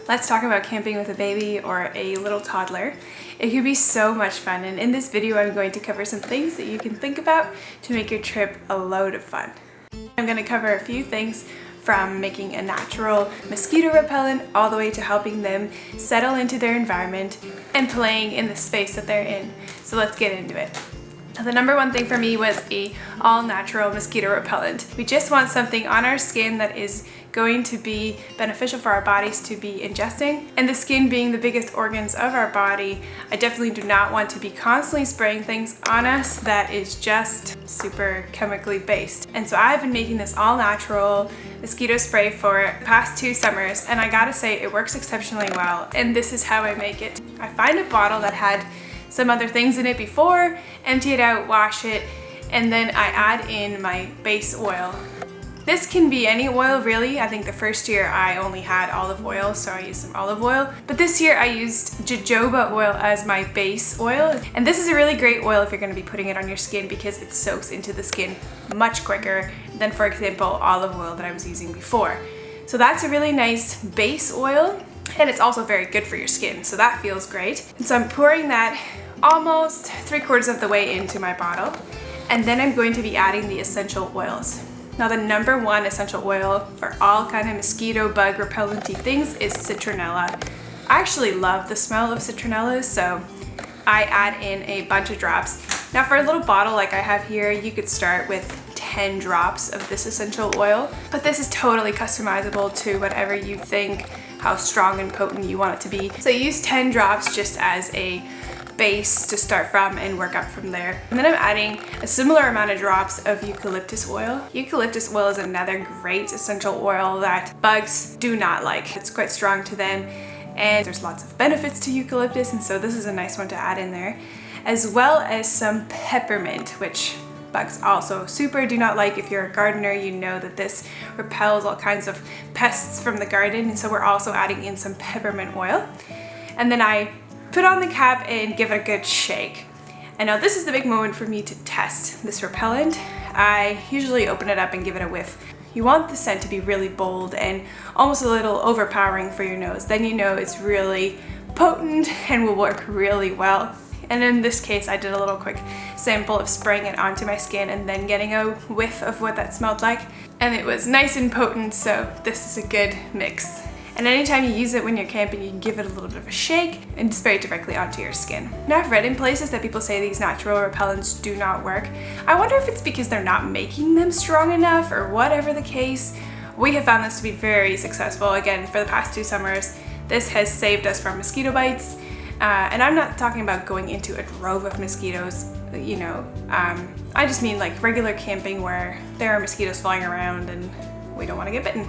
Let's talk about camping with a baby or a little toddler. It can be so much fun, and in this video I'm going to cover some things that you can think about to make your trip a load of fun. I'm going to cover a few things from making a natural mosquito repellent all the way to helping them settle into their environment and playing in the space that they're in. So let's get into it. The number one thing for me was a all-natural mosquito repellent. We just want something on our skin that is going to be beneficial for our bodies to be ingesting. And the skin being the biggest organs of our body, I definitely do not want to be constantly spraying things on us that is just super chemically based. And so I've been making this all-natural mosquito spray for the past 2 summers, and I gotta say it works exceptionally well. And this is how I make it. I find a bottle that had some other things in it before, empty it out, wash it, and then I add in my base oil. This can be any oil really. I think the first year I only had olive oil, so I used some olive oil. But this year I used jojoba oil as my base oil. And this is a really great oil if you're gonna be putting it on your skin because it soaks into the skin much quicker than, for example, olive oil that I was using before. So that's a really nice base oil. And it's also very good for your skin, so that feels great. And so I'm pouring that almost 3/4 of the way into my bottle, and then I'm going to be adding the essential oils. Now the number one essential oil for all kind of mosquito bug repellenty things is citronella. I actually love the smell of citronella, so I add in a bunch of drops. Now for a little bottle like I have here, you could start with 10 drops of this essential oil, but this is totally customizable to whatever you think, how strong and potent you want it to be. So use 10 drops just as a base to start from and work up from there. And then I'm adding a similar amount of drops of eucalyptus oil. Eucalyptus oil is another great essential oil that bugs do not like. It's quite strong to them, and there's lots of benefits to eucalyptus, and so this is a nice one to add in there. As well as some peppermint, which bugs also super do not like. If you're a gardener, you know that this repels all kinds of pests from the garden, and so we're also adding in some peppermint oil. And then I put on the cap and give it a good shake. And now this is the big moment for me to test this repellent. I usually open it up and give it a whiff. You want the scent to be really bold and almost a little overpowering for your nose. Then you know it's really potent and will work really well. And in this case, I did a little quick sample of spraying it onto my skin and then getting a whiff of what that smelled like. And it was nice and potent, so this is a good mix. And anytime you use it when you're camping, you can give it a little bit of a shake and spray it directly onto your skin. Now I've read in places that people say these natural repellents do not work. I wonder if it's because they're not making them strong enough or whatever the case. We have found this to be very successful. Again, for the past 2 summers, this has saved us from mosquito bites. And I'm not talking about going into a drove of mosquitoes, you know. I just mean like regular camping where there are mosquitoes flying around and we don't want to get bitten.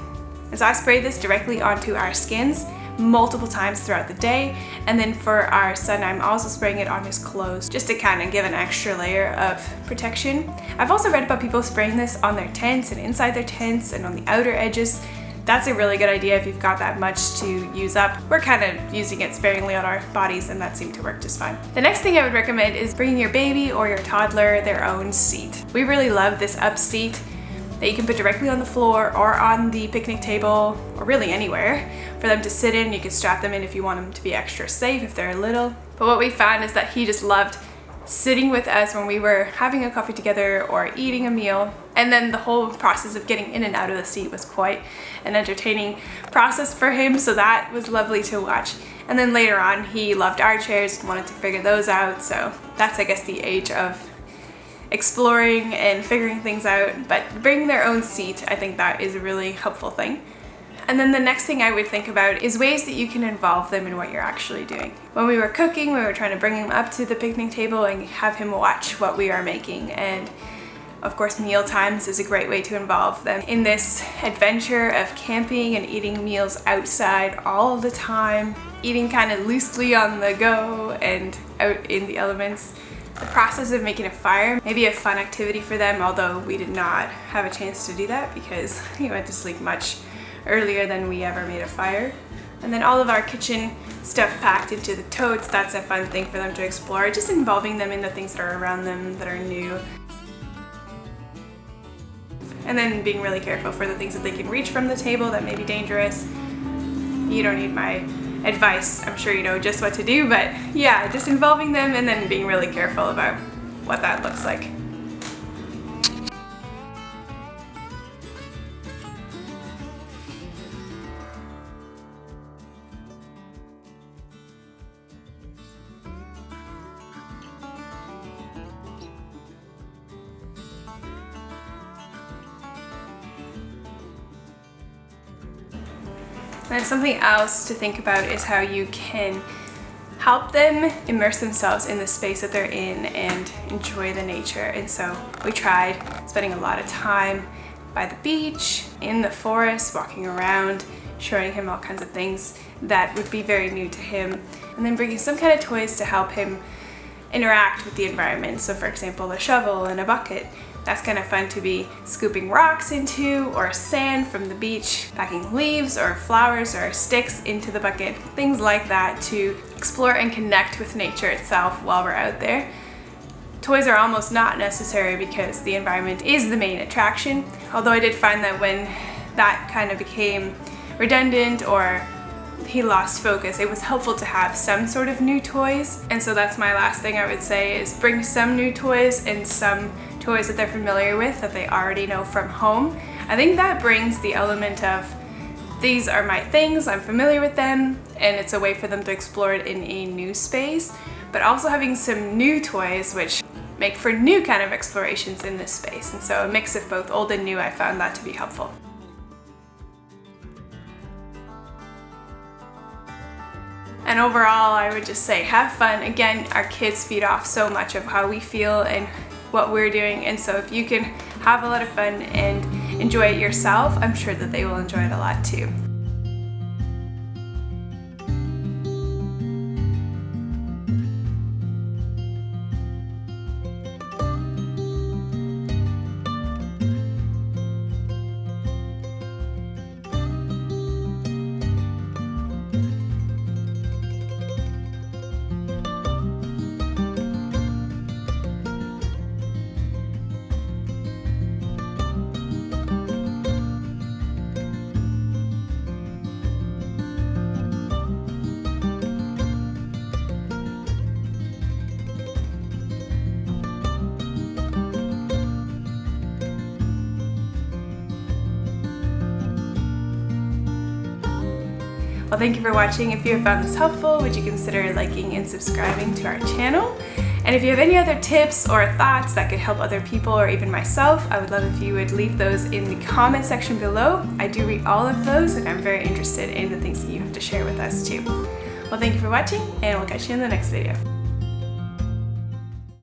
And so I spray this directly onto our skins multiple times throughout the day. And then for our son, I'm also spraying it on his clothes just to kind of give an extra layer of protection. I've also read about people spraying this on their tents and inside their tents and on the outer edges. That's a really good idea if you've got that much to use up. We're kind of using it sparingly on our bodies, and that seemed to work just fine. The next thing I would recommend is bringing your baby or your toddler their own seat. We really love this up seat that you can put directly on the floor or on the picnic table or really anywhere for them to sit in. You can strap them in if you want them to be extra safe if they're little. But what we found is that he just loved sitting with us when we were having a coffee together or eating a meal. And then the whole process of getting in and out of the seat was quite an entertaining process for him, so that was lovely to watch. And then later on, he loved our chairs and wanted to figure those out, so that's, I guess, the age of exploring and figuring things out. But bringing their own seat, I think that is a really helpful thing. And then the next thing I would think about is ways that you can involve them in what you're actually doing. When we were cooking, we were trying to bring him up to the picnic table and have him watch what we are making. And of course, meal times is a great way to involve them in this adventure of camping and eating meals outside all the time, eating kind of loosely on the go and out in the elements. The process of making a fire may be a fun activity for them, although we did not have a chance to do that because he went to sleep much earlier than we ever made a fire. And then all of our kitchen stuff packed into the totes, that's a fun thing for them to explore, just involving them in the things that are around them that are new. And then being really careful for the things that they can reach from the table that may be dangerous. you don't need my advice. I'm sure you know just what to do, but yeah, just involving them and then being really careful about what that looks like. And something else to think about is how you can help them immerse themselves in the space that they're in and enjoy the nature. And so we tried spending a lot of time by the beach, in the forest, walking around, showing him all kinds of things that would be very new to him, and then bringing some kind of toys to help him interact with the environment. So for example, a shovel and a bucket. That's kind of fun to be scooping rocks into, or sand from the beach, packing leaves or flowers or sticks into the bucket, things like that to explore and connect with nature itself while we're out there. Toys are almost not necessary because the environment is the main attraction, although I did find that when that kind of became redundant or he lost focus, it was helpful to have some sort of new toys. And so that's my last thing I would say, is bring some new toys and some toys that they're familiar with, that they already know from home. I think that brings the element of, these are my things, I'm familiar with them, and it's a way for them to explore it in a new space, but also having some new toys which make for new kind of explorations in this space. And so a mix of both old and new, I found that to be helpful. And overall, I would just say have fun. Again, our kids feed off so much of how we feel and what we're doing, and so if you can have a lot of fun and enjoy it yourself, I'm sure that they will enjoy it a lot too. Well, thank you for watching. If you have found this helpful, would you consider liking and subscribing to our channel? And if you have any other tips or thoughts that could help other people or even myself, I would love if you would leave those in the comment section below. I do read all of those, and I'm very interested in the things that you have to share with us too. Well, thank you for watching, and we'll catch you in the next video.